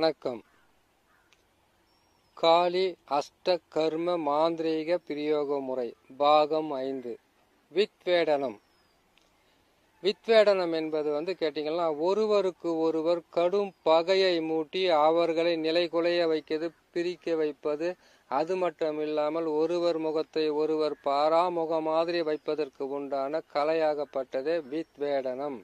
வணக்கம். காளி அஷ்ட கர்ம மாந்திரீக பிரயோக முறை பாகம் 5. வித்வேடனம். வித்வேடனம் என்பது கேட்டீங்கன்னா, ஒருவருக்கு ஒருவர் கடும் பகையை மூட்டி அவர்களை நிலைகுலைய வைக்கிறது, பிரிக்க வைப்பது. அது மட்டுமில்லாமல் ஒருவர் முகத்தை ஒருவர் பாராமுக மாதிரி வைப்பதற்கு உண்டான கலையாகப்பட்டது வித்வேடனம்.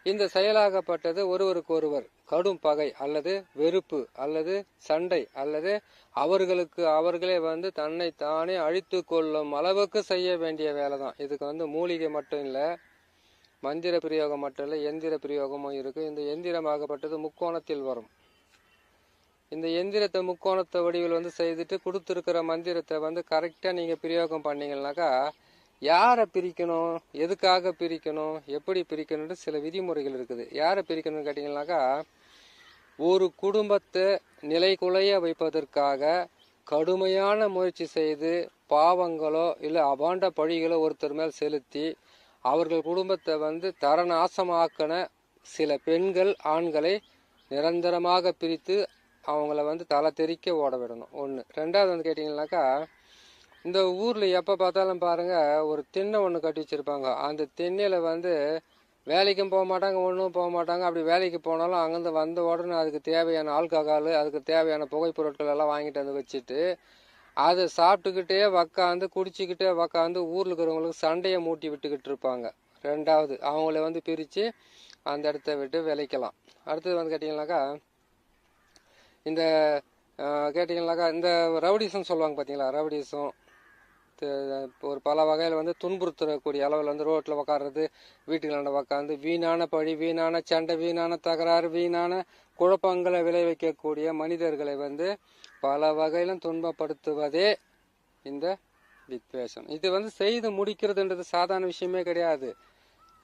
இந்த செயலாகப்பட்டது ஒருவருக்கு ஒருவர் கடும் பகை அல்லது வெறுப்பு அல்லது சண்டை அல்லது அவர்களுக்கு அவர்களே தன்னை தானே அழித்து கொள்ளும் அளவுக்கு செய்ய வேண்டிய வேலை தான். இதுக்கு மூலிகை மட்டும் இல்லை, மந்திர பிரயோகம் மட்டும் இல்லை, எந்திர பிரயோகமும் இருக்கு. இந்த எந்திரமாகப்பட்டது முக்கோணத்தில் வரும். இந்த எந்திரத்தை முக்கோணத்தை வடிவில் செய்துட்டு கொடுத்துருக்கிற மந்திரத்தை கரெக்டா நீங்க பிரயோகம் பண்ணீங்கன்னாக்கா, யாரை பிரிக்கணும், எதுக்காக பிரிக்கணும், எப்படி பிரிக்கணும்னு சில விதிமுறைகள் இருக்குது. யாரை பிரிக்கணும்னு கேட்டீங்கன்னாக்கா, ஒரு குடும்பத்தை நிலைகுலைய வைப்பதற்காக கடுமையான முயற்சி செய்து பாவங்களோ இல்லை அபாண்ட பழிகளோ ஒருத்தர் மேல் செலுத்தி அவர்கள் குடும்பத்தை தரநாசமாக்கின சில பெண்கள் ஆண்களை நிரந்தரமாக பிரித்து அவங்கள தலை தெறிக்க ஓட விடணும். ஒன்று. ரெண்டாவது கேட்டீங்கன்னாக்கா, இந்த ஊர்ல எப்ப பார்த்தாலும் பாருங்க, ஒரு திண்ணை ஒன்று கட்டி வச்சிருப்பாங்க. அந்த திண்ணையில வேலைக்கும் போக மாட்டாங்க, ஒன்றும் போக மாட்டாங்க. அப்படி வேலைக்கு போனாலும் அங்கிருந்து வந்த உடனே அதுக்கு தேவையான ஆல்கஹால், அதுக்கு தேவையான புகைப்பொருட்கள் எல்லாம் வாங்கிட்டு வச்சுட்டு அதை சாப்பிட்டுக்கிட்டே உக்காந்து குடிச்சுக்கிட்டே உக்காந்து ஊர்ல இருக்கிறவங்களுக்கு சண்டையை மூட்டி விட்டுக்கிட்டு இருப்பாங்க. ரெண்டாவது, அவங்கள பிரிச்சு அந்த இடத்த விட்டு விளைக்கலாம். அடுத்தது கேட்டீங்கன்னாக்கா, இந்த கேட்டீங்கன்னாக்கா இந்த ரவுடிசம் சொல்லுவாங்க பார்த்தீங்களா, ரவுடிசம் ஒரு பல வகையில் துன்புறுத்தக்கூடிய அளவில் ரோட்டில் உக்காடுறது, வீட்டுக்குள்ள உக்காந்து வீணான பழி, வீணான சண்டை, வீணான தகராறு, வீணான குழப்பங்களை விளைவிக்கக்கூடிய மனிதர்களை பல வகையிலும் துன்பப்படுத்துவதே இந்த வித்வேஷம். இது செய்து முடிக்கிறதுன்றது சாதாரண விஷயமே கிடையாது.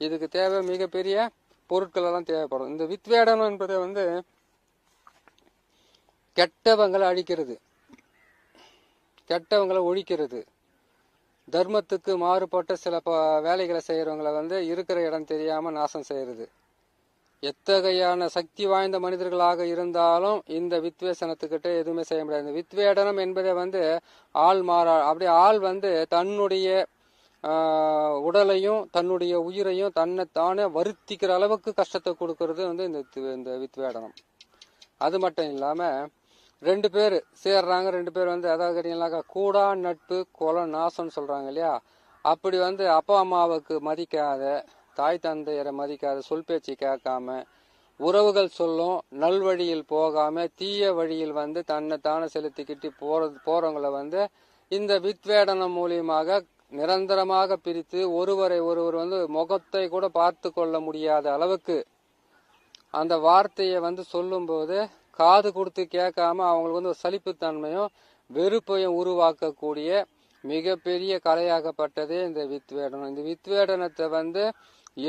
இதுக்கு தேவை மிகப்பெரிய பொருட்கள் எல்லாம் தேவைப்படும். இந்த வித்வேடனம் என்பதை கெட்டவங்களை அழிக்கிறது, கெட்டவங்களை ஒழிக்கிறது, தர்மத்துக்கு மாறுபட்ட சில வேலைகளை செய்யறவங்களை இருக்கிற இடம் தெரியாம நாசம் செய்யறது. எத்தகையான சக்தி வாய்ந்த மனிதர்களாக இருந்தாலும் இந்த வித்வேஷனத்துக்கிட்ட எதுவுமே செய்ய முடியாது. இந்த வித்வேடனம் என்பதை ஆள் மாறா, அப்படி ஆள் தன்னுடைய உடலையும் தன்னுடைய உயிரையும் தன்னைத்தானே வருத்திக்கிற அளவுக்கு கஷ்டத்தை கொடுக்கறது இந்த வித்வேடனம். அது மட்டும் இல்லாம ரெண்டு பேர் சேர்றாங்க, ரெண்டு பேர் அதாவது கேட்டீங்கன்னாக்கா, கூடா நட்பு கொலை நாசம்னு சொல்றாங்க இல்லையா. அப்படி அப்பா அம்மாவுக்கு மதிக்காத, தாய் தந்தையரை மதிக்காத, சொல் பேச்சு கேட்காம, உறவுகள் சொல்லும் நல்வழியில் போகாம தீய வழியில் தன்னைத்தானே செலுத்திக்கிட்டு போறவங்களை இந்த வித்வேடனம் மூலியமாக நிரந்தரமாக பிரித்து ஒருவரை ஒருவர் முகத்தை கூட பார்த்து கொள்ள முடியாத அளவுக்கு அந்த வார்த்தையை சொல்லும் போது காது கொடுத்து கேட்காம அவங்களுக்கு ஒரு சலிப்புத்தன்மையும் வெறுப்பையும் உருவாக்கக்கூடிய மிகப்பெரிய கலையாகப்பட்டதே இந்த வித்வேடனம். இந்த வித்வேடனத்தை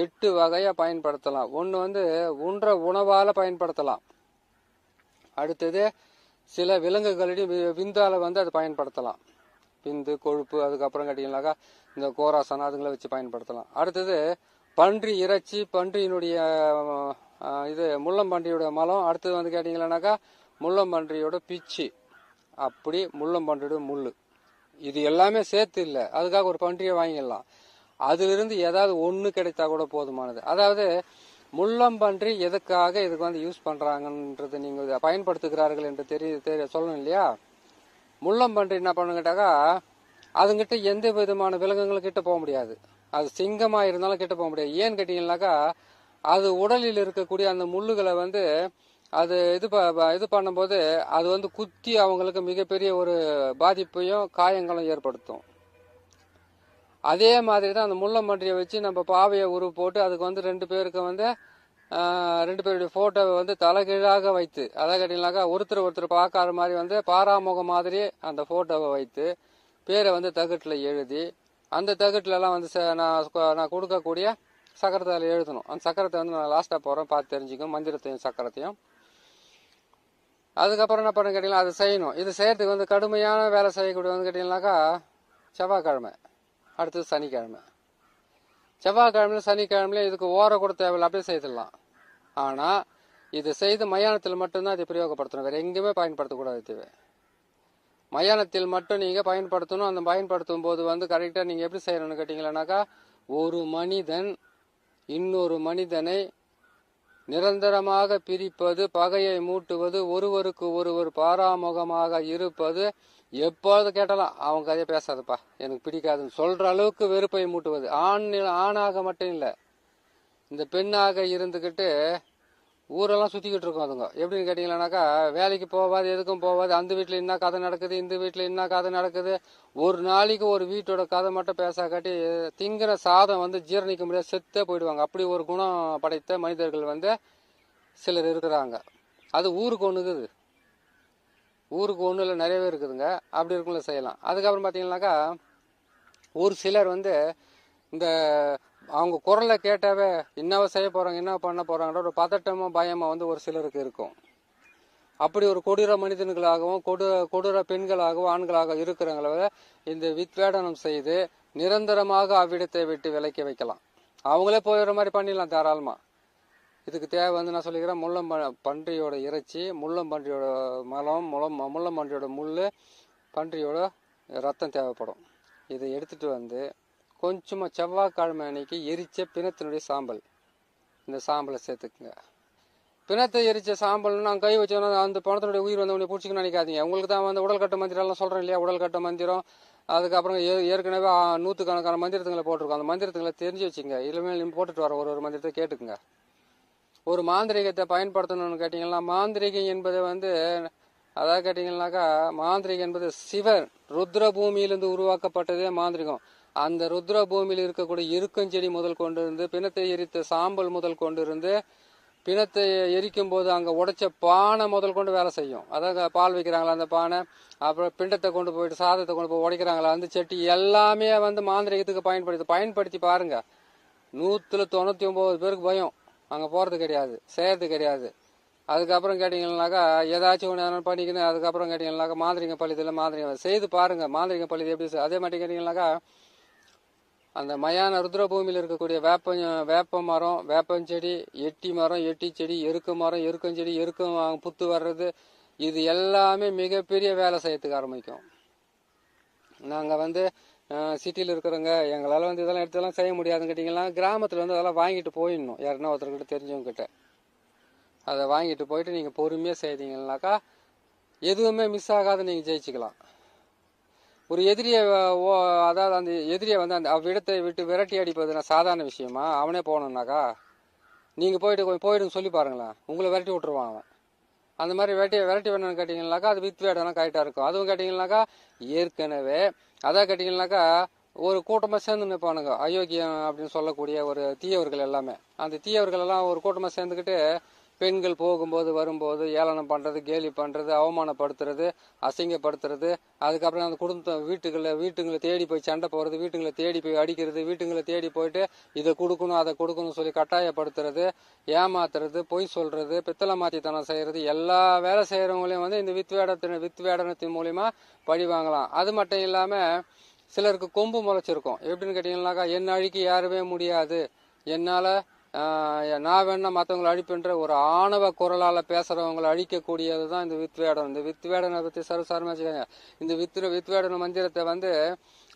8 வகையா பயன்படுத்தலாம். ஒன்று உண்ற உணவால பயன்படுத்தலாம். அடுத்தது சில விலங்குகளிடையே விந்தால அதை பயன்படுத்தலாம். விந்து, கொழுப்பு, அதுக்கப்புறம் கேட்டீங்கன்னாக்கா இந்த கோராசனம் அதுங்களை வச்சு பயன்படுத்தலாம். அடுத்தது பன்றி இறைச்சி, பன்றியினுடைய இது முள்ளம்பன்றியோட மலம். அடுத்தது கேட்டீங்கன்னாக்கா முள்ளம்பன்றியோட பிச்சு, அப்படி முள்ளம்பன்றியோட முள்ளு. இது எல்லாமே சேர்த்து இல்லை, அதுக்காக ஒரு பன்றியை வாங்கிடலாம். அதிலிருந்து ஏதாவது ஒன்று கிடைத்தா கூட போதுமானது. அதாவது முள்ளம்பன்றி எதுக்காக இதுக்கு யூஸ் பண்றாங்கன்றது நீங்க பயன்படுத்துகிறார்கள் என்று தெரிய சொல்லணும் இல்லையா. முள்ளம்பன்றி என்ன பண்ணு கேட்டாக்கா, அதுங்கிட்ட எந்த விதமான விலங்குகளும் கிட்ட போக முடியாது. அது சிங்கமா இருந்தாலும் கிட்ட போக முடியாது. ஏன்னு கேட்டீங்கன்னாக்கா, அது உடலில் இருக்கக்கூடிய அந்த முள்ளுகளை அது இது பண்ணும்போது அது குத்தி அவங்களுக்கு மிகப்பெரிய ஒரு பாதிப்பையும் காயங்களும் ஏற்படுத்தும். அதே மாதிரி தான் அந்த முள்ளம்பன்றியை வச்சு நம்ம பாவையை உருவு போட்டு அதுக்கு 2 பேருக்கு 2 பேருடைய போட்டோவை தலைகீழாக வைத்து, அதாவது கேட்டீங்கன்னாக்கா ஒருத்தர் பார்க்காத மாதிரி பாராமுகம் மாதிரி அந்த போட்டோவை வைத்து பேரை தகட்டில் எழுதி, அந்த தகட்டுல எல்லாம் நான் கொடுக்கக்கூடிய சக்கரத்தை எழுதணும். அந்த சக்கரத்தை நான் லாஸ்டா போறேன், பார்த்து தெரிஞ்சுக்கும் மந்திரத்தையும் சக்கரத்தையும். அதுக்கப்புறம் என்ன பண்ண கேட்டீங்கன்னா, அது செய்யணும். இது செய்யறதுக்கு கடுமையான வேலை செய்யக்கூடிய கேட்டீங்கன்னாக்கா செவ்வாய்க்கிழமை, அடுத்தது சனிக்கிழமை. செவ்வாய்க்கிழமையில சனிக்கிழமையில இதுக்கு ஓர கூட தேவையில்லை, அப்படியே செய்திடலாம். ஆனா இது செய்து மயானத்தில் மட்டும்தான் இதை பிரயோகப்படுத்தணும், வேற எங்கேயுமே பயன்படுத்தக்கூடாது. இதுவே மயானத்தில் மட்டும் நீங்க பயன்படுத்தணும். அந்த பயன்படுத்தும் போது வந்து கரெக்டா நீங்க எப்படி செய்யணும்னு கேட்டீங்கன்னாக்கா, ஒரு மனிதன் இன்னொரு மனிதனை நிரந்தரமாக பிரிப்பது, பகையை மூட்டுவது, ஒருவருக்கு ஒருவர் பாராமுகமாக இருப்பது, எப்பொழுது கேட்டாலும் அவங்க கதையை பேசாதப்பா எனக்கு பிடிக்காதுன்னு சொல்ற அளவுக்கு வெறுப்பை மூட்டுவது. ஆணாக மட்டும் இல்லை, இந்த பெண்ணாக இருந்துகிட்டு ஊரெல்லாம் சுத்திக்கிட்டு இருக்கோம். அதுங்க எப்படின்னு கேட்டீங்கன்னாக்கா, வேலைக்கு போவாது, எதுக்கும் போவாது, அந்த வீட்டுல என்ன கதை நடக்குது, இந்த வீட்டுல என்ன கதை நடக்குது, ஒரு நாளைக்கு ஒரு வீட்டோட கதை மட்டும் பேச காட்டி திங்கிற சாதம் வந்து ஜீரணிக்க முடியாது, செத்தே போயிடுவாங்க. அப்படி ஒரு குணம் படைத்த மனிதர்கள் வந்து சிலர் இருக்கிறாங்க. அது ஊருக்கு ஒண்ணுக்குது, ஊருக்கு ஒண்ணு இல்லை, நிறையவே இருக்குதுங்க. அப்படி இருக்குள்ள செய்யலாம். அதுக்கப்புறம் பாத்தீங்கன்னாக்கா, ஒரு சிலர் வந்து இந்த அவங்க குரலை கேட்டாவே என்னவா செய்ய போறாங்க, என்ன பண்ண போறாங்கன்ற ஒரு பதட்டமோ பயமோ வந்து ஒரு சிலருக்கு இருக்கும். அப்படி ஒரு கொடூர மனிதர்களாகவும் கொடூர பெண்களாகவும் ஆண்களாக இருக்கிறவங்கள இந்த வித்வேடனம் செய்து நிரந்தரமாக அவ்விடத்தை விட்டு விலக்கி வைக்கலாம். அவங்களே போயிடுற மாதிரி பண்ணிடலாம் தாராளமா. இதுக்கு தேவை வந்து நான் சொல்லிக்கிறேன், பன்றியோட இறைச்சி, முள்ளம்பன்றியோட மலம், முள்ளம்பன்றியோட முள்ளு, பன்றியோட ரத்தம் தேவைப்படும். இதை எடுத்துட்டு வந்து கொஞ்சமா செவ்வாய்க்கிழமை அன்னைக்கு எரிச்ச பிணத்தினுடைய சாம்பல், இந்த சாம்பலை சேர்த்துக்குங்க. பிணத்தை எரிச்ச சாம்பல்னு நான் கை வச்சோன்னா அந்த பணத்தினுடைய உயிர் வந்து உடனே பிடிச்சிக்கணும்னு நினைக்காதீங்க. உங்களுக்கு தான் வந்து உடல் கட்ட மந்திரம் எல்லாம் சொல்றேன் இல்லையா, உடல் கட்ட மந்திரம், அதுக்கப்புறம் ஏற்கனவே 100கணக்கான மந்திரத்துங்களை போட்டிருக்கோம். அந்த மந்திரத்துங்களை தெரிஞ்சு வச்சுங்க. இனிமேல் நீங்க போட்டுட்டு வர ஒரு மந்திரத்தை கேட்டுக்குங்க. ஒரு மாந்திரிகத்தை பயன்படுத்தணும்னு கேட்டீங்கன்னா, மாந்திரிகம் என்பது வந்து அதாவது கேட்டீங்கன்னாக்கா, மாந்திரிகம் என்பது சிவன் ருத்ர பூமியிலிருந்து உருவாக்கப்பட்டதே மாந்திரிகம். அந்த ருத்ர பூமியில் இருக்கக்கூடிய இருக்கஞ்செடி முதல் கொண்டு இருந்து, பிணத்தை எரித்த சாம்பல் முதல் கொண்டு இருந்து, பிணத்தை எரிக்கும் போது அங்க உடைச்ச பானை முதல் கொண்டு வேலை செய்யும். அதாவது பால் வைக்கிறாங்களா அந்த பானை, அப்புறம் பிண்டத்தை கொண்டு போயிட்டு சாதத்தை கொண்டு போய் உடைக்கிறாங்களா அந்த செட்டி, எல்லாமே வந்து மாந்திரிகத்துக்கு பயன்படுத்தி பாருங்க. 199 பேருக்கு பயம், அங்க போறது கிடையாது, செய்யறது கிடையாது. அதுக்கப்புறம் கேட்டீங்கன்னாக்கா ஏதாச்சும் ஒன்று பண்ணிக்கணும். அதுக்கப்புறம் கேட்டீங்கன்னாக்கா மாந்திரிகம் பள்ளிதில் மாந்திரிகம் செய்து பாருங்க. மாந்திரிகம் பள்ளிது எப்படி அதே மாதிரி கேட்டீங்கன்னாக்கா, அந்த மயான ருத்ர பூமியில் இருக்கக்கூடிய வேப்ப மரம், வேப்பஞ்செடி, எட்டி மரம், எட்டி செடி, எருக்க மரம், எருக்கஞ்செடி, எருக்கம் புத்து வர்றது, இது எல்லாமே மிகப்பெரிய வேலை செய்யறதுக்கு ஆரம்பிக்கும். நாங்க வந்து சிட்டியில் இருக்கிறவங்க எங்களால் வந்து இதெல்லாம் எடுத்துலாம் செய்ய முடியாதுன்னு கேட்டீங்கன்னா, கிராமத்தில் வந்து அதெல்லாம் வாங்கிட்டு போயிடணும், யாருன்னா ஒருத்தர்கிட்ட தெரிஞ்சவங்க கிட்ட. அதை வாங்கிட்டு போயிட்டு நீங்க பொறுமையா செய்தீங்கன்னாக்கா எதுவுமே மிஸ் ஆகாத நீங்க ஜெயிச்சுக்கலாம். ஒரு எதிரியை அதாவது அந்த எதிரியை வந்து அந்த அவ்விடத்தை விட்டு விரட்டி அடிப்பது சாதாரண விஷயமா? அவனே போகணுன்னாக்கா நீங்க போயிடுன்னு சொல்லி பாருங்களேன், உங்களை விரட்டி விட்டுருவான் அவன். அந்த மாதிரி விரட்டி வேணும்னு கேட்டீங்கன்னாக்கா அது வித் வேடனா கரெக்டா இருக்கும். அதுவும் கேட்டீங்கன்னாக்கா ஏற்கனவே அதான் கேட்டீங்கன்னாக்கா ஒரு கூட்டமா சேர்ந்து நிற்பானுங்க, அயோக்கியம் அப்படின்னு சொல்லக்கூடிய ஒரு தீயவர்கள் எல்லாமே. அந்த தீயவர்கள் எல்லாம் ஒரு கூட்டமா சேர்ந்துக்கிட்டு பெண்கள் போகும்போது வரும்போது ஏளனம் பண்றது, கேலி பண்றது, அவமானப்படுத்துறது, அசிங்கப்படுத்துறது, அதுக்கப்புறம் அந்த குடும்ப வீட்டுங்களை தேடி போய் சண்டை போறது, வீட்டுங்களை தேடி போய் அடிக்கிறது, வீட்டுங்களை தேடி போயிட்டு இதை கொடுக்கணும் அதை கொடுக்கணும் சொல்லி கட்டாயப்படுத்துறது, ஏமாத்துறது, பொய் சொல்றது, பித்தளை மாத்தித்தனம் செய்யறது, எல்லா வேலை செய்யறவங்களையும் வந்து இந்த வித்வேடனத்தின் மூலியமா பழி வாங்கலாம். அது மட்டும் இல்லாம சிலருக்கு கொம்பு முளைச்சிருக்கும். எப்படின்னு கேட்டீங்கன்னாக்கா, என்ன அழிக்க யாருமே முடியாது, என்னால நான் வேணா மற்றவங்களை அழிப்புன்ற ஒரு ஆணவ குரலால பேசுறவங்களை அழிக்கக்கூடியது தான் இந்த வித்வேடனம். இந்த வித்வேடனை பத்தி சர்வசாரமா வச்சுக்கோங்க. இந்த வித்வேடன மந்திரத்தை வந்து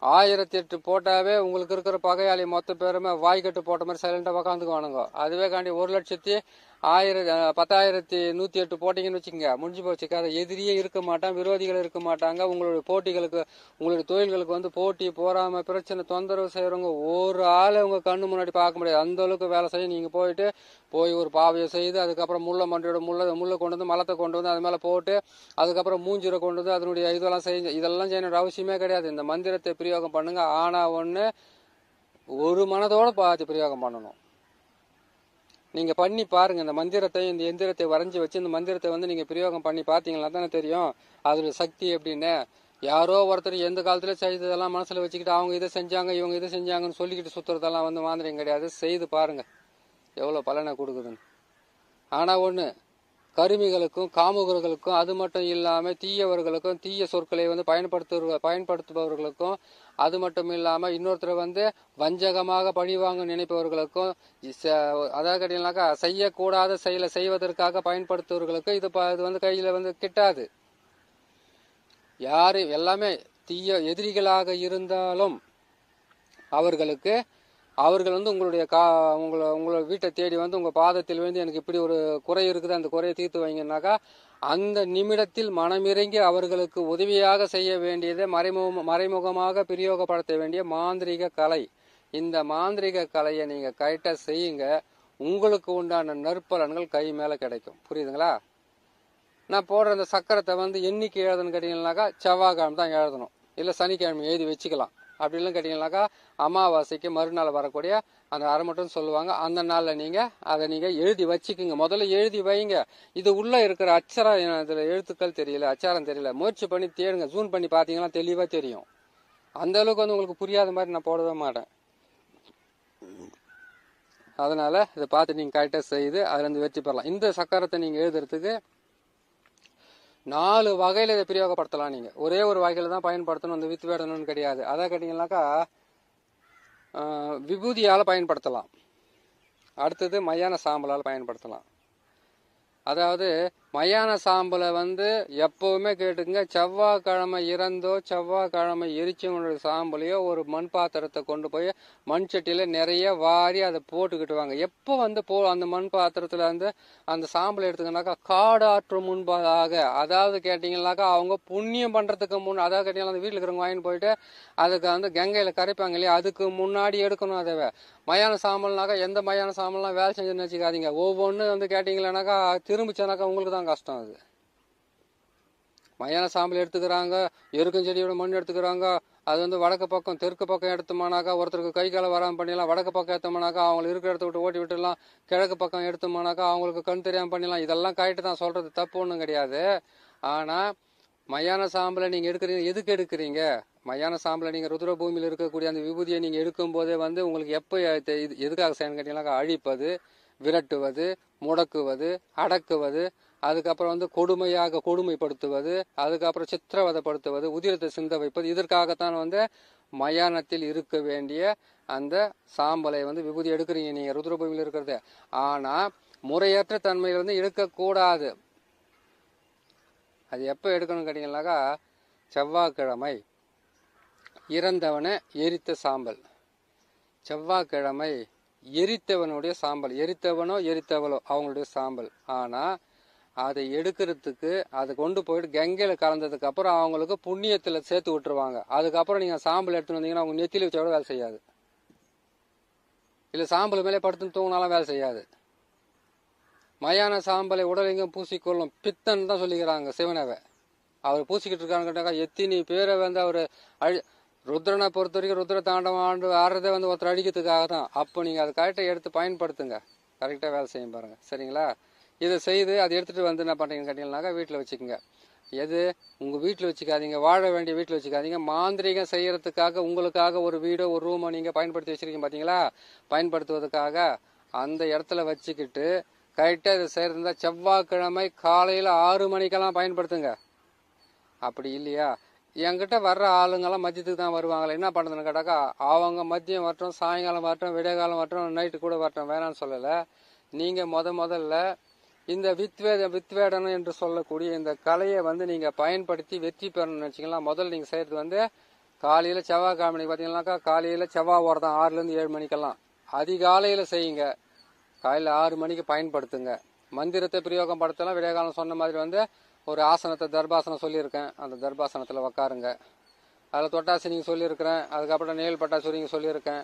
1008 போட்டாவே உங்களுக்கு இருக்கிற பகையாளி மொத்த பேருமே வாய்க்கட்டு போட்ட மாதிரி சைலண்டா உக்காந்துக்குவானுங்க. அதுவே காண்டி 1,10,108 போட்டீங்கன்னு வச்சுக்கோங்க, முடிஞ்சு போச்சு கதை. எதிரியே இருக்க மாட்டான், விரோதிகள் இருக்க மாட்டாங்க. உங்களுடைய போட்டிகளுக்கு, உங்களுடைய தொழில்களுக்கு வந்து போட்டி போறாம பிரச்சனை தொந்தரவு செய்யறவங்க ஒரு ஆளை உங்க கண்ணு முன்னாடி பார்க்க முடியாது. அந்த அளவுக்கு வேலை செய்ய நீங்க போய் ஒரு பாவையை செய்து, அதுக்கப்புறம் முள்ளை கொண்டு வந்து மலத்தை கொண்டு வந்து அது மேல போட்டு, அதுக்கப்புறம் மூஞ்சிரை கொண்டு வந்து அதனுடைய இதெல்லாம் இதெல்லாம் செய்யணும் அவசியமே கிடையாது. இந்த மந்திரத்தை பிரயோகம் பண்ணுங்க. ஆனா ஒண்ணு, ஒரு மனதோட பார்த்து பிரயோகம் பண்ணணும். நீங்க பண்ணி பாருங்க. இந்த மந்திரத்தை, இந்த எந்திரத்தை வரைஞ்சி வச்சு இந்த மந்திரத்தை வந்து நீங்க பிரயோகம் பண்ணி பாத்தீங்கன்னா தானே தெரியும் அதோட சக்தி எப்படின்னு. யாரோ ஒருத்தர் எந்த காலத்துல செய்ததெல்லாம் மனசுல வச்சுக்கிட்டு அவங்க இதை செஞ்சாங்க இவங்க இதை செஞ்சாங்கன்னு சொல்லிக்கிட்டு சுத்துறதெல்லாம் வந்து மாந்திரிகம் கிடையாது. செய்து பாருங்க எவ்வளவு பலனை கொடுக்குதுன்னு. ஆனா ஒண்ணு, கருமிகளுக்கும் காமுகர்களுக்கும், அது மட்டும் இல்லாம தீயவர்களுக்கும், தீய சொற்களை வந்து பயன்படுத்துபவர்களுக்கும், அது மட்டும் இல்லாம இன்னொருத்தரை வந்து வஞ்சகமாக பழிவாங்க நினைப்பவர்களுக்கும், அதாவது கேட்டீங்கன்னாக்கா செய்யக்கூடாத செயலை செய்வதற்காக பயன்படுத்துவவர்களுக்கும் இது வந்து கையில வந்து கிட்டாது. யாரு எல்லாமே தீய எதிரிகளாக இருந்தாலும் அவர்கள் வந்து உங்களோட வீட்டை தேடி வந்து உங்க பாதத்தில் வந்து எனக்கு இப்படி ஒரு குறை இருக்குது, அந்த குறையை தீர்த்து வைங்கன்னாக்கா அந்த நிமிடத்தில் மனமிறங்கி அவர்களுக்கு உதவியாக செய்ய வேண்டியதை மறைமுகமாக பிரயோகப்படுத்த வேண்டிய மாந்திரிக கலை. இந்த மாந்திரிக கலையை நீங்க கரெக்டா செய்யுங்க, உங்களுக்கு உண்டான நற்பலன்கள் கை மேல கிடைக்கும். புரியுதுங்களா? நான் போடுற அந்த சக்கரத்தை வந்து என்னைக்கு எழுதணும்னு கேட்டீங்கன்னாக்கா செவ்வாய்க்கிழமை தான் எழுதணும், இல்லை சனிக்கிழமை எழுதி வச்சுக்கலாம். அப்படிலாம் கேட்டீங்கன்னாக்கா அமாவாசைக்கு மறுநாள் வரக்கூடிய அந்த அரை மட்டும் சொல்லுவாங்க, அந்த நாளில் நீங்கள் அதை நீங்கள் எழுதி வச்சுக்குங்க. முதல்ல எழுதி வைங்க. இது உள்ளே இருக்கிற அச்சரம், இதில் எழுத்துக்கள் தெரியல, அச்சாரம் தெரியல, முயற்சி பண்ணி தேடுங்க. ஜூன் பண்ணி பார்த்தீங்கன்னா தெளிவாக தெரியும். அந்த அளவுக்கு வந்து உங்களுக்கு புரியாத மாதிரி நான் போடவே மாட்டேன். அதனால இதை பார்த்து நீங்கள் கரெக்டாக செய்து அதுலேருந்து வெற்றி பெறலாம். இந்த சக்கரத்தை நீங்கள் எழுதுறதுக்கு 4 வகையில் இதை பிரயோகப்படுத்தலாம். நீங்கள் ஒரே ஒரு வகையில் தான் பயன்படுத்தணும், இந்த வித்து வேடணும்னு கிடையாது. அதான் கேட்டிங்கன்னாக்கா விபூதியால் பயன்படுத்தலாம். அடுத்தது மயான சாம்பலால் பயன்படுத்தலாம். அதாவது மயான சாம்பலை வந்து எப்பவுமே கேட்டுங்க, செவ்வாய்க்கிழமை இறந்தோ செவ்வாய்க்கிழமை எரிச்சவங்களுடைய சாம்பலையோ ஒரு மண் பாத்திரத்தை கொண்டு போய் மண் சட்டியில நிறைய வாரி அதை போட்டுக்கிட்டு வாங்க. எப்போ வந்து அந்த மண் பாத்திரத்துல வந்து அந்த சாம்பலை எடுத்துக்கனாக்கா காடாற்று முன்பாக, அதாவது கேட்டீங்கன்னாக்கா அவங்க புண்ணியம் பண்றதுக்கு அதாவது கேட்டீங்கன்னா அந்த வீட்டுல இருக்கிறவங்க வாங்கிட்டு போயிட்டு அதுக்கு வந்து கங்கையில கரைப்பாங்க இல்லையா, அதுக்கு முன்னாடி எடுக்கணும். அதை மயான சாம்பல்னாக்கா எந்த மயான சாம்பல்லாம் வேலை செஞ்சுன்னு வச்சுக்காதீங்க. ஒவ்வொன்று வந்து கேட்டீங்கன்னாக்கா திரும்பிச்சானாக்கா உங்களுக்கு தான் கஷ்டம். அது மயான சாம்பல் எடுத்துக்கிறாங்க, எருக்கும் செடியோட மண் எடுத்துக்கிறாங்க, அது வந்து வடக்கு பக்கம் தெற்கு பக்கம் எடுத்தோம்னாக்கா ஒருத்தருக்கு கை காலை வராமல் பண்ணிடலாம். வடக்கு பக்கம் எடுத்தோம்னாக்கா அவங்களுக்கு இருக்கிற இடத்த விட்டு ஓட்டி விட்டுடலாம். கிழக்கு பக்கம் எடுத்தோம்னாக்கா அவங்களுக்கு கண் தெரியாமல் பண்ணிடலாம். இதெல்லாம் கரெக்டு தான், சொல்றது தப்பு ஒன்றும் கிடையாது. ஆனால் மயான சாம்பலை நீங்கள் எடுக்கிறீங்க, எதுக்கு எடுக்கிறீங்க? மயான சாம்பலை நீங்கள் ருத்ர பூமியில் இருக்கக்கூடிய அந்த விபூதியை நீங்கள் எடுக்கும் போதே வந்து உங்களுக்கு எப்போ எதுக்காக செய்யணும்னு கேட்டீங்கன்னாக்கா அழிப்பது, விரட்டுவது, முடக்குவது, அடக்குவது, அதுக்கப்புறம் வந்து கொடுமைப்படுத்துவது, அதுக்கப்புறம் சித்திரவதைப்படுத்துவது, உதிரத்தை சிந்த வைப்பது, இதற்காகத்தான் வந்து மயானத்தில் இருக்க வேண்டிய அந்த சாம்பலை வந்து விபூதி எடுக்கிறீங்க நீங்க ருத்ரபூமியில் இருக்கிறது. ஆனா முறையற்ற தன்மையில் வந்து எடுக்கக்கூடாது. அது எப்போ எடுக்கணும்னு கேட்டீங்கன்னாக்கா செவ்வாய்க்கிழமை இறந்தவனை எரித்த சாம்பல், செவ்வாய்க்கிழமை எரித்தவனுடைய சாம்பல், எரித்தவனோ எரித்தவளோ அவங்களுடைய சாம்பல். ஆனா அதை எடுக்கிறதுக்கு அதை கொண்டு போயிட்டு கங்கையில கலந்ததுக்கு அப்புறம் அவங்களுக்கு புண்ணியத்துல சேர்த்து விட்டுருவாங்க. அதுக்கப்புறம் நீங்க சாம்பல் எடுத்துட்டு வந்தீங்கன்னா அவங்க நெத்தியில வச்சா கூட வேலை செய்யாது, இல்ல சாம்பல் மேலே படுத்துன்னு தூங்கினாலும் வேலை செய்யாது. மயான சாம்பலை உடலெங்கும் பூசிக்கொள்ளும் பித்தன் தான் சொல்லிக்கிறாங்க சிவனவை. அவர் பூசிக்கிட்டு இருக்காருன்னு எத்தனை பேரை வந்து அவர் ருத்ரனை பொறுத்த வரைக்கும் ருத்ர தாண்டவம் ஆடுறதே வந்து ஒருத்தர் அடிக்கிறதுக்காக தான். அப்போ நீங்கள் அதை கரெக்டாக எடுத்து பயன்படுத்துங்க, கரெக்டாக வேலை செய்யும் பாருங்க. சரிங்களா? இதை செய்து அதை எடுத்துகிட்டு வந்து என்ன பண்ணுறீங்கன்னு கேட்டீங்கன்னாக்கா வீட்டில் வச்சுக்கோங்க. எது உங்கள் வீட்டில் வச்சுக்காதீங்க, வாழ வேண்டிய வீட்டில் வச்சுக்காதீங்க. மாந்திரிகம் செய்யறதுக்காக உங்களுக்காக ஒரு வீடோ ஒரு ரூமோ நீங்கள் பயன்படுத்தி வச்சிருக்கீங்க பார்த்தீங்களா, பயன்படுத்துவதற்காக அந்த இடத்துல வச்சுக்கிட்டு கரெக்டாக இதை செய்யறதா செவ்வாய்க்கிழமை காலையில் 6 மணிக்கெல்லாம் பயன்படுத்துங்க. அப்படி இல்லையா என்கிட்ட வர்ற ஆளுங்கெல்லாம் மதியத்துக்கு தான் வருவாங்களே, என்ன பண்ணுறதுன்னு கேட்டாக்கா அவங்க மதியம் வரட்டும், சாயங்காலம் வரட்டும், விடைகாலம் வரட்டும், நைட்டு கூட வரட்டும், வேணான்னு சொல்லலை. நீங்கள் முதல்ல இந்த வித்வேடனம் என்று சொல்லக்கூடிய இந்த கலையை வந்து நீங்கள் பயன்படுத்தி வெற்றி பெறணும்னு வச்சிங்களா. முதல்ல நீங்கள் செய்கிறது வந்து காலையில் செவ்வாய்க்கிழமை பார்த்தீங்கன்னாக்கா காலையில் செவ்வாய் ஓரதான் 6லேருந்து 7 மணிக்கெல்லாம் அதிகாலையில் செய்யுங்க. காலையில் 6 மணிக்கு பயன்படுத்துங்க. மந்திரத்தை பிரயோகம் படுத்தலாம். விடைகாலம் சொன்ன மாதிரி வந்து ஒரு ஆசனத்தை தர்பாசனம் சொல்லியிருக்கேன், அந்த தர்பாசனத்தில் உக்காருங்க. அதில் தொட்டாசி நீங்கள் சொல்லியிருக்கிறேன், அதுக்கப்புறம் நேல் பட்டாசு நீங்கள் சொல்லியிருக்கேன்.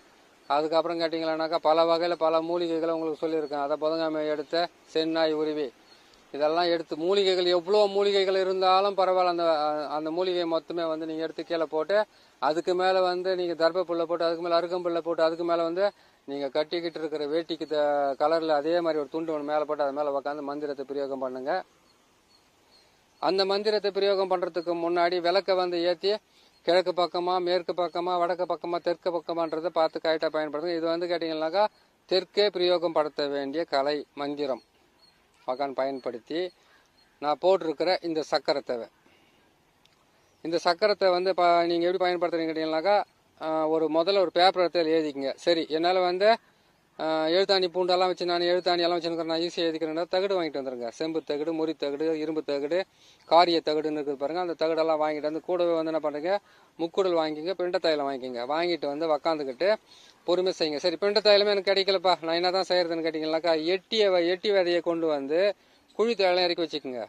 அதுக்கப்புறம் கேட்டிங்களானாக்கா பல வகையில் பல மூலிகைகளை உங்களுக்கு சொல்லியிருக்கேன். அதை புதங்காமை எடுத்த சென்னாய் உருவி இதெல்லாம் எடுத்து மூலிகைகள் எவ்வளோ மூலிகைகள் இருந்தாலும் பரவாயில்ல, அந்த மூலிகை மொத்தமே வந்து நீங்கள் எடுத்து கீழே போட்டு அதுக்கு மேலே வந்து நீங்கள் தர்பப்புல்லை போட்டு அதுக்கு மேலே அருகம்புல்லை போட்டு அதுக்கு மேலே வந்து நீங்கள் கட்டிக்கிட்டு இருக்கிற வேட்டிக்கு கலரில் அதே மாதிரி ஒரு துண்டு ஒன்று மேலே போட்டு அது மேலே உட்காந்து மந்திரத்தை பிரயோகம் பண்ணுங்க. அந்த மந்திரத்தை பிரயோகம் பண்ணுறதுக்கு முன்னாடி விளக்கை வந்து ஏற்றி கிழக்கு பக்கமா மேற்கு பக்கமா வடக்கு பக்கமா தெற்கு பக்கமான்றதை பார்த்து கரெக்டாக பயன்படுத்துங்க. இது வந்து கேட்டிங்கன்னாக்கா தெற்கே பிரயோகம் படுத்த வேண்டிய கலை மந்திரம் உக்காந்து பயன்படுத்தி நான் போட்டிருக்கிற இந்த சக்கரை தேவை. இந்த சக்கரத்தை வந்து நீங்கள் எப்படி பயன்படுத்துறீங்க கேட்டீங்கன்னாக்கா, முதல்ல ஒரு பேப்பர் எடுத்து எழுதிக்கங்க. சரி, என்னால் வந்து எழுத்தாணி பூண்டெல்லாம் வச்சு நான் எழுத்தாணியெல்லாம் வச்சுருக்கிறேன், நான் ஈஸியாக எழுதிக்கிறேன்னா தகடு வாங்கிட்டு வந்துருங்க. செம்பு தகடு, முறி தகடு, இரும்பு தகடு, காரிய தகடுன்னு இருக்குது பாருங்கள். அந்த தகடெல்லாம் வாங்கிட்டு வந்து கூடவே வந்து என்ன பண்ணுறீங்க, முக்குடல் வாங்கிக்கங்க, பிண்ட தைலம் வாங்கிக்கங்க. வாங்கிட்டு வந்து உக்காந்துக்கிட்டு பொறுமை செய்யுங்க. சரி, பிண்ட தைலமே எனக்கு கிடைக்கலப்பா, நான் என்ன தான் செய்கிறதுன்னு கேட்டிங்கனாக்கா, எட்டி விதையை கொண்டு வந்து குழி தைலம் இறக்கி வச்சுக்கோங்க.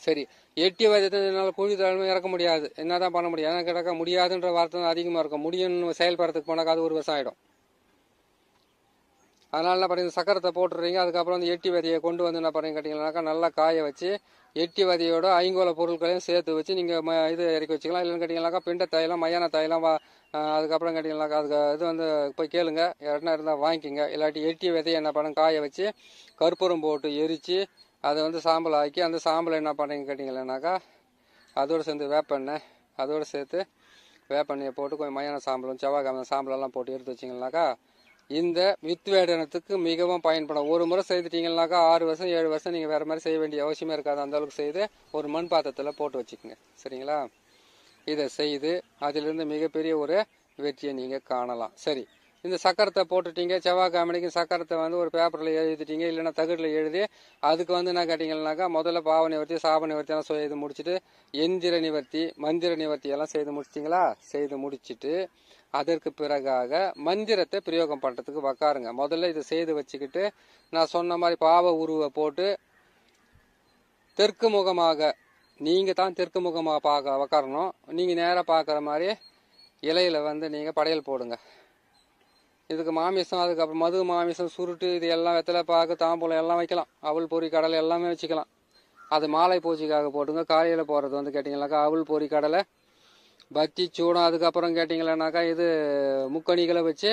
சரி, எட்டி விதைனால குழி தைலமே இறக்க முடியாது, என்ன தான் பண்ண முடியும்? எனக்கு கிடக்க முடியாதுன்ற வார்த்தை தான் அதிகமாக இருக்கும். முடியும்னு செயல்படுறதுக்கு போனாக்கா அது 1 வருஷம் ஆகிடும். அதனால என்ன பண்ணுறீங்க, சக்கரத்தை போட்டுடுறீங்க. அதுக்கப்புறம் வந்து எட்டி விதையை கொண்டு வந்து என்ன பண்ணுறீங்க கேட்டிங்கன்னாக்கா, நல்லா காய வச்சு எட்டி விதையோட ஐங்கோல பொருட்களையும் சேர்த்து வச்சு நீங்கள் இது இறக்கி வச்சுக்கலாம். இல்லைன்னு கேட்டிங்கனாக்கா பிண்ட தைலம், மயான தைலம், அதுக்கப்புறம் கேட்டிங்கனாக்கா அதுக்கு இது வந்து போய் கேளுங்க, யாருன்னா இருந்தால் வாங்கிக்கோங்க. இல்லாட்டி எட்டி விதையை என்ன பண்ணுங்க, காய வச்சு கற்பூரம் போட்டு எரித்து அதை வந்து சாம்பல் ஆக்கி, அந்த சாம்பலை என்ன பண்ணுறீங்க கேட்டிங்கன்னாக்கா, அதோடு சேர்ந்து வேப்பெண்ணெய், அதோடு சேர்த்து வேப்பெண்ணெயை போட்டு கொஞ்சம் மயான சாம்பலும் செவ்வாய்க்கிழமை சாம்பலெல்லாம் போட்டு எடுத்து வச்சிங்கனாக்கா இந்த வித்வேடனத்துக்கு மிகவும் பயன்படும். ஒரு முறை செய்துட்டீங்கன்னாக்கா 6 வருஷம் 7 வருஷம் நீங்கள் வேறு மாதிரி செய்ய வேண்டிய அவசியமே இருக்காது. அந்த அளவுக்கு செய்து ஒரு மண் பாத்திரத்தில் போட்டு வச்சுக்கோங்க. சரிங்களா? இதை செய்து அதிலிருந்து மிகப்பெரிய ஒரு வெற்றியை நீங்கள் காணலாம். சரி, இந்த சக்கரத்தை போட்டுட்டீங்க. செவ்வாய்க்கிழமைக்கு சக்கரத்தை வந்து ஒரு பேப்பரில் எழுதிட்டீங்க, இல்லைன்னா தகடில் எழுதி அதுக்கு வந்து என்ன கேட்டிங்கன்னாக்கா, முதல்ல பாவ நிவர்த்தி, சாப நிவர்த்தி எல்லாம் செய்து முடிச்சுட்டு எந்திர நிவர்த்தி, மந்திர நிவர்த்தி எல்லாம் செய்து முடிச்சிட்டிங்களா? செய்து முடிச்சுட்டு அதற்கு பிறகாக மந்திரத்தை பிரயோகம் பண்ணுறதுக்கு உக்காருங்க. முதல்ல இதை செய்து வச்சுக்கிட்டு நான் சொன்ன மாதிரி பாவ உருவை போட்டு தெற்கு முகமாக, நீங்கள் தான் தெற்கு முகமாக உக்காரணும். நீங்கள் நேராக பார்க்குற மாதிரி இலையில வந்து நீங்கள் படையல் போடுங்க. இதுக்கு மாமிசம், அதுக்கப்புறம் மது, மாமிசம், சுருட்டு, இது எல்லாம் வெத்தலை பாக்கு, தாம்பூலம் எல்லாம் வைக்கலாம். அவல் பொறி கடலை எல்லாமே வச்சுக்கலாம். அது மாலை பூஜைக்காக போட்டுங்க. காலையில் போகிறது வந்து கேட்டிங்கனாக்கா அவல் பொறி கடலை, பத்தி, சூடம், அதுக்கப்புறம் கேட்டிங்களேனாக்கா இது முக்கணிகளை வச்சு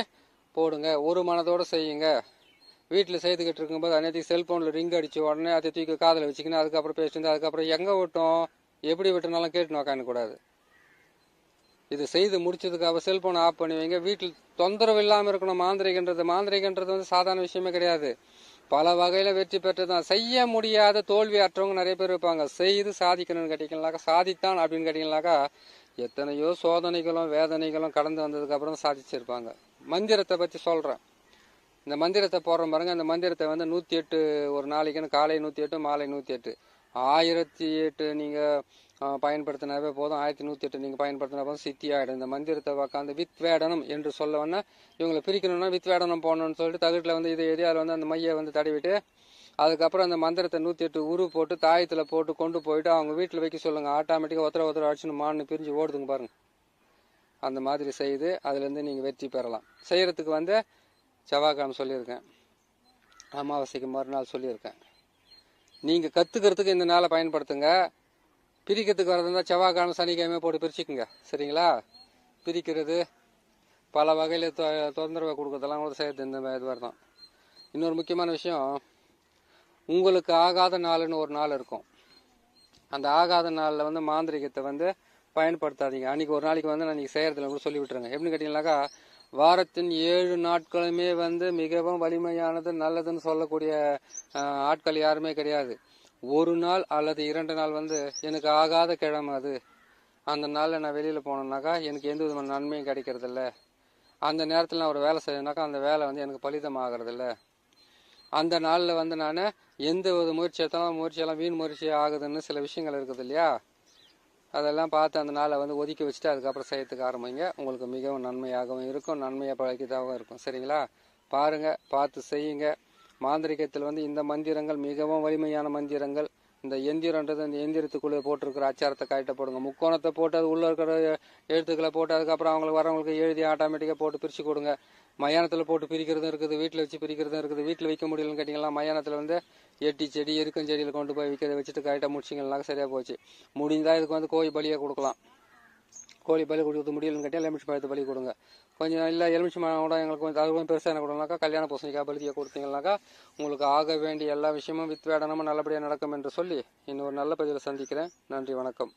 போடுங்க. ஒரு மனதோடு செய்யுங்க. வீட்டில் செய்துக்கிட்டு இருக்கும்போது அன்னைக்கு செல்ஃபோனில் ரிங் அடித்து உடனே அதை தூக்கி காதில் வச்சுக்கின்னு அதுக்கப்புறம் பேசிட்டு அதுக்கப்புறம் எங்கே விட்டோம் எப்படி விட்டுனாலும் கேட்டுன்னு உக்காந்துக்கூடாது. இது செய்து முடிச்சதுக்கு செல்ஃபோனை ஆஃப் பண்ணி வைங்க. வீட்டில் தொந்தரவு இல்லாமல் இருக்கணும். மாந்திரிகன்றது வந்து சாதாரண விஷயமே கிடையாது. பல வகையில் வெற்றி பெற்றதான். செய்ய முடியாத தோல்வி அற்றவங்க நிறைய பேர் இருப்பாங்க. செய்து சாதிக்கணும்னு கேட்டிங்கனாக்கா, சாதித்தான் அப்படின்னு கேட்டிங்கனாக்கா எத்தனையோ சோதனைகளும் வேதனைகளும் கடந்து வந்ததுக்கு அப்புறம் சாதிச்சிருப்பாங்க. மந்திரத்தை பற்றி சொல்கிறேன். இந்த மந்திரத்தை போடுற பாருங்க. இந்த மந்திரத்தை வந்து 108 ஒரு நாளைக்குன்னு, காலை 108, மாலை 108, 1008 நீங்கள் பயன்படுத்தினாவே போதும். 1108 நீங்கள் பயன்படுத்தினா போதும், சித்தி ஆகிடும். இந்த மந்திரத்தை உட்காந்து வித்வேடனம் என்று சொல்லவொன்னா இவங்களை பிரிக்கணும்னா வித்வேடனம் போடணும்னு சொல்லிட்டு தகட்டில் வந்து இதை எதில் வந்து அந்த மையை வந்து தடவிட்டு அதுக்கப்புறம் அந்த மந்திரத்தை 108 உரு போட்டு தாயத்தில் போட்டு கொண்டு போயிட்டு அவங்க வீட்டில் வைக்க சொல்லுங்கள். ஆட்டோமேட்டிக்காக ஒருத்தர் அடிச்சுன்னு மான்னு பிரிஞ்சு ஓடுதுங்க பாருங்க. அந்த மாதிரி செய்து அதுலேருந்து நீங்கள் வெற்றி பெறலாம். செய்கிறதுக்கு வந்து செவ்வாய்க்கிழமை சொல்லியிருக்கேன், அமாவாசைக்கு மறுநாள் சொல்லியிருக்கேன். நீங்கள் கற்றுக்கிறதுக்கு இந்த நாளை பயன்படுத்துங்க. பிரிக்கிறதுக்கு வரதுன்னா செவ்வாய்க்கிழமை சனிக்கிழமை போட்டு பிரிச்சுக்குங்க. சரிங்களா? பிரிக்கிறது பல வகையில் தொந்தரவை கொடுக்குறதெல்லாம் கூட செய்யறது இந்த மாதிரி தான். இன்னொரு முக்கியமான விஷயம், உங்களுக்கு ஆகாத நாள்னு ஒரு நாள் இருக்கும். அந்த ஆகாத நாளில் வந்து மாந்திரிகத்தை வந்து பயன்படுத்தாதீங்க. அன்றைக்கி ஒரு நாளைக்கு வந்து நான் நீங்கள் செய்கிறதுல கூட சொல்லி விட்டுருங்க. எப்படின்னு கேட்டிங்கனாக்கா, வாரத்தின் 7 நாட்களுமே வந்து மிகவும் வலிமையானது, நல்லதுன்னு சொல்லக்கூடிய ஆட்கள் யாருமே கிடையாது. ஒரு நாள் அல்லது 2 நாள் வந்து எனக்கு ஆகாத கிழமை அது, அந்த நாளில் நான் வெளியில் போனேன்னாக்கா எனக்கு எந்த விதமான நன்மையும் கிடைக்கிறதில்ல. அந்த நேரத்தில் நான் ஒரு வேலை செய்யணுனாக்கா அந்த வேலை வந்து எனக்கு பலிதம் ஆகிறதில்ல. அந்த நாளில் வந்து நான் எந்த ஒரு முயற்சி எடுத்தாலும் முயற்சியெல்லாம் வீண் முயற்சி ஆகுதுன்னு சில விஷயங்கள் இருக்குது இல்லையா? அதெல்லாம் பார்த்து அந்த நாளை வந்து ஒதுக்கி வச்சுட்டு அதுக்கப்புறம் செய்யறதுக்கு ஆரம்பிங்க. உங்களுக்கு மிகவும் நன்மையாகவும் இருக்கும், நன்மையை பழக்கிதாகவும் இருக்கும். சரிங்களா? பாருங்கள், பார்த்து செய்யுங்க. மாந்திரிகத்தில் வந்து இந்த மந்திரங்கள் மிகவும் வலிமையான மந்திரங்கள். இந்த எந்திரன்றது இந்த எந்திரத்துக்குள்ளே போட்டிருக்கிற அச்சாரத்தை கரெக்டாக போடுங்க. முக்கோணத்தை போட்டு அது உள்ளே இருக்கிற எழுத்துக்களை போட்டு அதுக்கப்புறம் அவங்களுக்கு வரவங்களுக்கு எழுதி ஆட்டோமேட்டிக்காக போட்டு பிரித்து கொடுங்க. மயானத்தில் போட்டு பிரிக்கிறதும் இருக்குது, வீட்டில் வச்சு பிரிக்கிறதும் இருக்குது. வீட்டில் வைக்க முடியலன்னு கேட்டிங்கன்னா மயானத்தில் வந்து எட்டி செடி எருக்கஞ்செடியில் கொண்டு போய் விற்கிறத வச்சுட்டு கரெக்டாக முடிச்சிங்கனாக்க சரியாக போச்சு. முடிந்தால் இதுக்கு வந்து கோழி பலியாக கொடுக்கலாம். கோழி பலி கொடுக்க முடியலன்னு கேட்டால் எலுமிச்சி பழத்தை பலி கொடுங்க. கொஞ்சம் இல்லை எலுமிச்சி மழை கூட எங்களுக்கு கொஞ்சம் அது கொஞ்சம் பெருசாக என்ன கொடுங்கனாக்கா கல்யாண பூசணிக்காய் பலியை கொடுத்தீங்கன்னாக்கா உங்களுக்கு ஆக வேண்டிய எல்லா விஷயமும் வித்வேடனமும் நல்லபடியாக நடக்கும் என்று சொல்லி இன்னொரு நல்ல பதிவில் சந்திக்கிறேன். நன்றி, வணக்கம்.